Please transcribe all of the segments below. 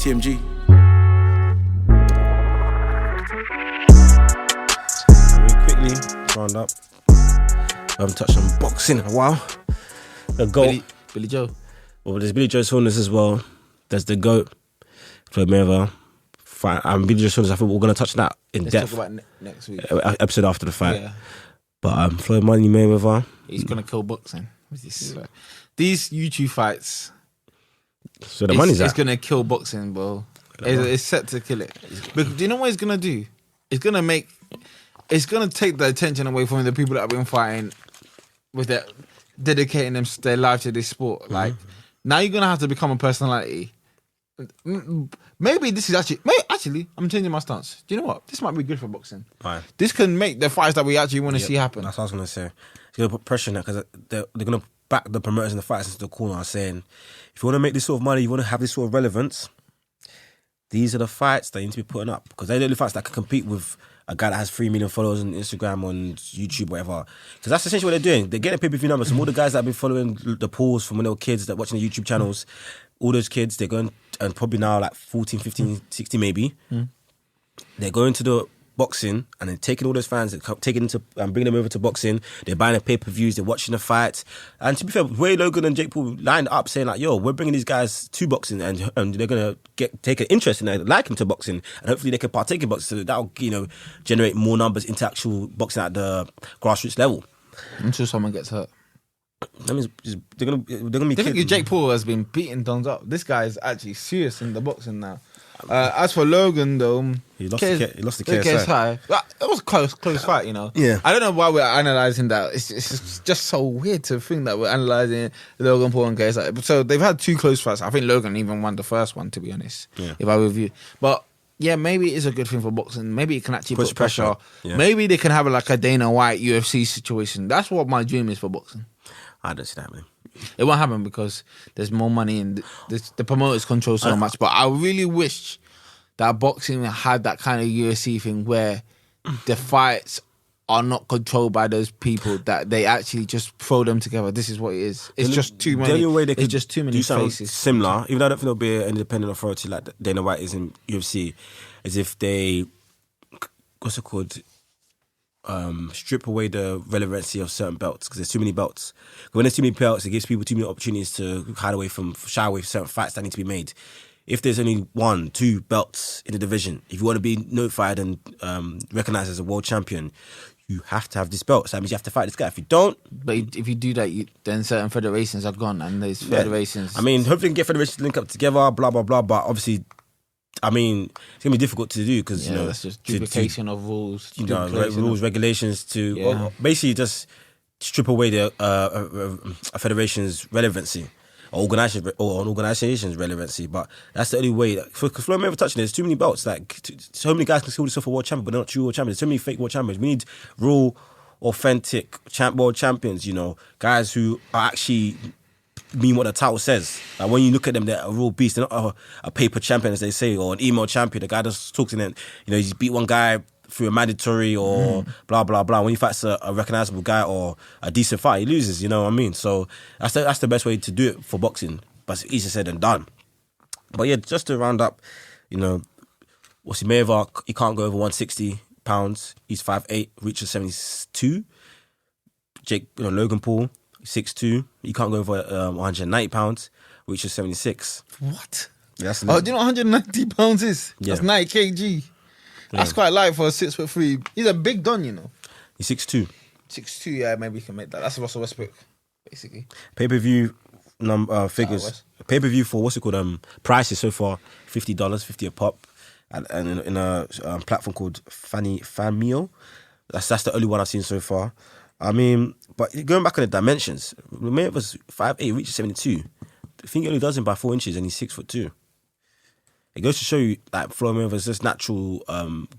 TMG. Very quickly, round up. I haven't touched on boxing in a while. The GOAT. Billy Joe. Well, there's Billy Joe Saunders as well. There's the GOAT, Floyd Mayweather. Billy Joe Saunders, I think we're going to touch that in depth. Let's talk about next week. Episode after the fight. Yeah. But Floyd Money Mayweather. He's going to kill boxing. These YouTube fights. So the money's It's at. going to kill boxing, bro. It's set to kill it. But do you know what it's going to do? It's going to take the attention away from the people that have been fighting with their dedicating their life to this sport. Like, now you're going to have to become a personality. Maybe this is actually, I'm changing my stance. Do you know what? This might be good for boxing. Right. This can make the fights that we actually want to see happen. That's what I was going to say. It's going to put pressure on that because they're going to back the promoters and the fighters into the corner saying, if you want to make this sort of money, you want to have this sort of relevance, these are the fights that you need to be putting up. Because they're the only fights that can compete with a guy that has 3 million followers on Instagram, on YouTube, whatever. Because that's essentially what they're doing. They're getting pay-per-view numbers from all the guys that have been following the polls from when they were kids, that watching the YouTube channels. All those kids, they're going, and probably now like 14, 15, 16 maybe. They're going to the boxing and then taking all those fans, taking them to and bringing them over to boxing. They're buying the pay-per-views, they're watching the fights. And to be fair, Ray Logan and Jake Paul lined up saying like, yo, we're bringing these guys to boxing and they're going to take an interest in it, like them to boxing, and hopefully they can partake in boxing. So that'll, generate more numbers into actual boxing at the grassroots level. Until someone gets hurt. That means they're gonna be. I think Jake Paul has been beating Dons up. This guy is actually serious in the boxing now. As for Logan, though, he lost the KSI. It was a close fight, Yeah. I don't know why we're analysing that. It's just so weird to think that we're analysing Logan Paul and KSI. So they've had 2 close fights. I think Logan even won the first one, to be honest, if I review. But yeah, maybe it's a good thing for boxing. Maybe it can actually put pressure. Yeah. Maybe they can have like a Dana White UFC situation. That's what my dream is for boxing. I don't see that happening. It won't happen because there's more money and the promoters control so much. But I really wish that boxing had that kind of UFC thing where the fights are not controlled by those people, that they actually just throw them together. This is what it is. It's just too many. The only way they could it's just too many do something faces. similar, even though I don't think there'll be an independent authority like Dana White is in UFC, is if they, what's it called? Strip away the relevancy of certain belts, because there's too many belts. When there's too many belts, it gives people too many opportunities to shy away from certain fights that need to be made. If there's only 1, 2 belts in the division, if you want to be notified and recognized as a world champion, you have to have this belt. So that means you have to fight this guy. If you don't... But if you do that, then certain federations are gone, and there's federations... I mean, hopefully we can get federations to link up together, blah, blah, blah, but obviously... I mean, it's going to be difficult to do because, that's just duplication of rules. Rules, regulations to basically just strip away the a federation's relevancy or an organization's relevancy. But that's the only way. Because Floyd Mayweather touching it, there's too many belts. Like, so many guys can call themselves a world champion, but they're not true world champions. There's so many fake world champions. We need real, authentic world champions, guys who are actually... mean what the title says. Like when you look at them, they're a real beast. They're not a paper champion, as they say, or an email champion. The guy just talks in it. He's beat one guy through a mandatory or blah blah blah. When he fights a recognizable guy or a decent fight, he loses. You know what I mean? So that's the best way to do it for boxing. But it's easier said than done. But yeah, just to round up, what's Mayweather? He can't go over 160 pounds. He's 5'8", reaches 72. Logan Paul. 6'2", you can't go over 190 pounds, which is 76. What? Yeah, do you know what 190 pounds is? Yeah. That's 90 kg. That's quite light for a 6'3". He's a big don, He's 6'2". 6'2", yeah, maybe you can make that. That's Russell Westbrook, basically. Pay-per-view figures. Pay-per-view for what's it called? Prices so far $50, $50 a pop, and in a platform called Fanmio. That's the only one I've seen so far. I mean, but going back on the dimensions, Mayweather was 5'8", reaches 72. I think he only does him by 4 inches, and he's 6'2". It goes to show you that Floyd Mayweather's just natural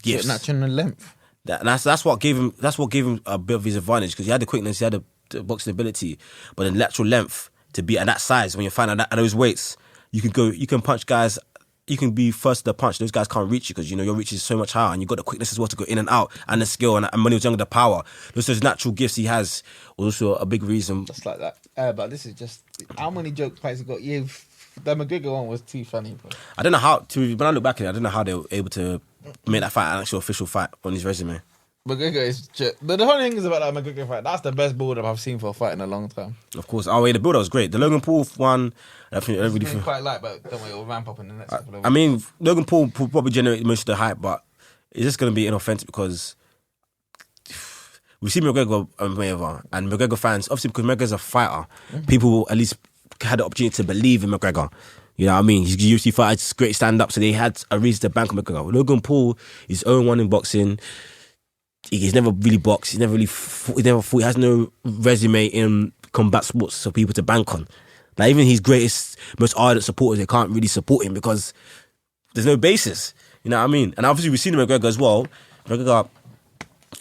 gifts. Natural length. That's what gave him a bit of his advantage, because he had the quickness, he had the boxing ability, but the lateral length to be at that size when you're fighting at those weights, you can punch guys. You can be first to the punch. Those guys can't reach you because your reach is so much higher, and you've got the quickness as well to go in and out, and the skill, and when he was younger, the power. Those natural gifts he has was also a big reason. Just like that. But this is just how many joke fights he got. that McGregor one was too funny, bro. I don't know how. When I look back at it, I don't know how they were able to make that fight an actual official fight on his resume. McGregor is but the whole thing is about that McGregor fight. That's the best build-up I've seen for a fight in a long time. Of course. Oh, yeah, the build-up was great. The Logan Paul one, I think I really feel quite light, but don't worry, it'll ramp up in the next couple of weeks. I mean, Logan Paul probably generate most of the hype, but it's just going to be inauthentic because we've seen McGregor and Mayweather, and McGregor fans, obviously because McGregor's a fighter, people at least had the opportunity to believe in McGregor. You know what I mean? He's a UFC fighter, it's great stand-up, so they had a reason to bank on McGregor. Logan Paul is 0-1 in boxing. He's never really boxed. He's never fought. He has no resume in combat sports for people to bank on. Like even his greatest, most ardent supporters, they can't really support him because there's no basis. You know what I mean? And obviously we've seen McGregor as well. McGregor,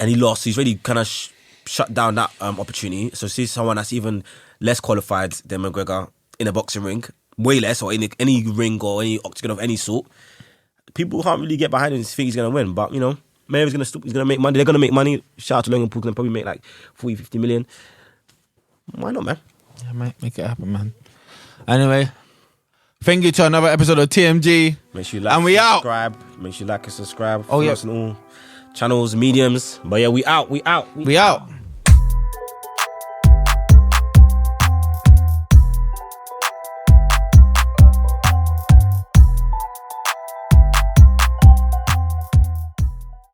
and he lost. He's really kind of shut down that opportunity. So see someone that's even less qualified than McGregor in a boxing ring, way less, or in any ring or any octagon of any sort. People can't really get behind him and think he's going to win. But, you know, Mayweather's he's going to make money. They're going to make money. Shout out to Logan Paul, going to probably make like 40, 50 million. Why not, man? Yeah, make it happen, man. Anyway, thank you to another episode of TMG. Make sure you like and we subscribe. Make sure you like and subscribe. Oh, yeah. Follow us on all channels, mediums. But yeah, we out. We out.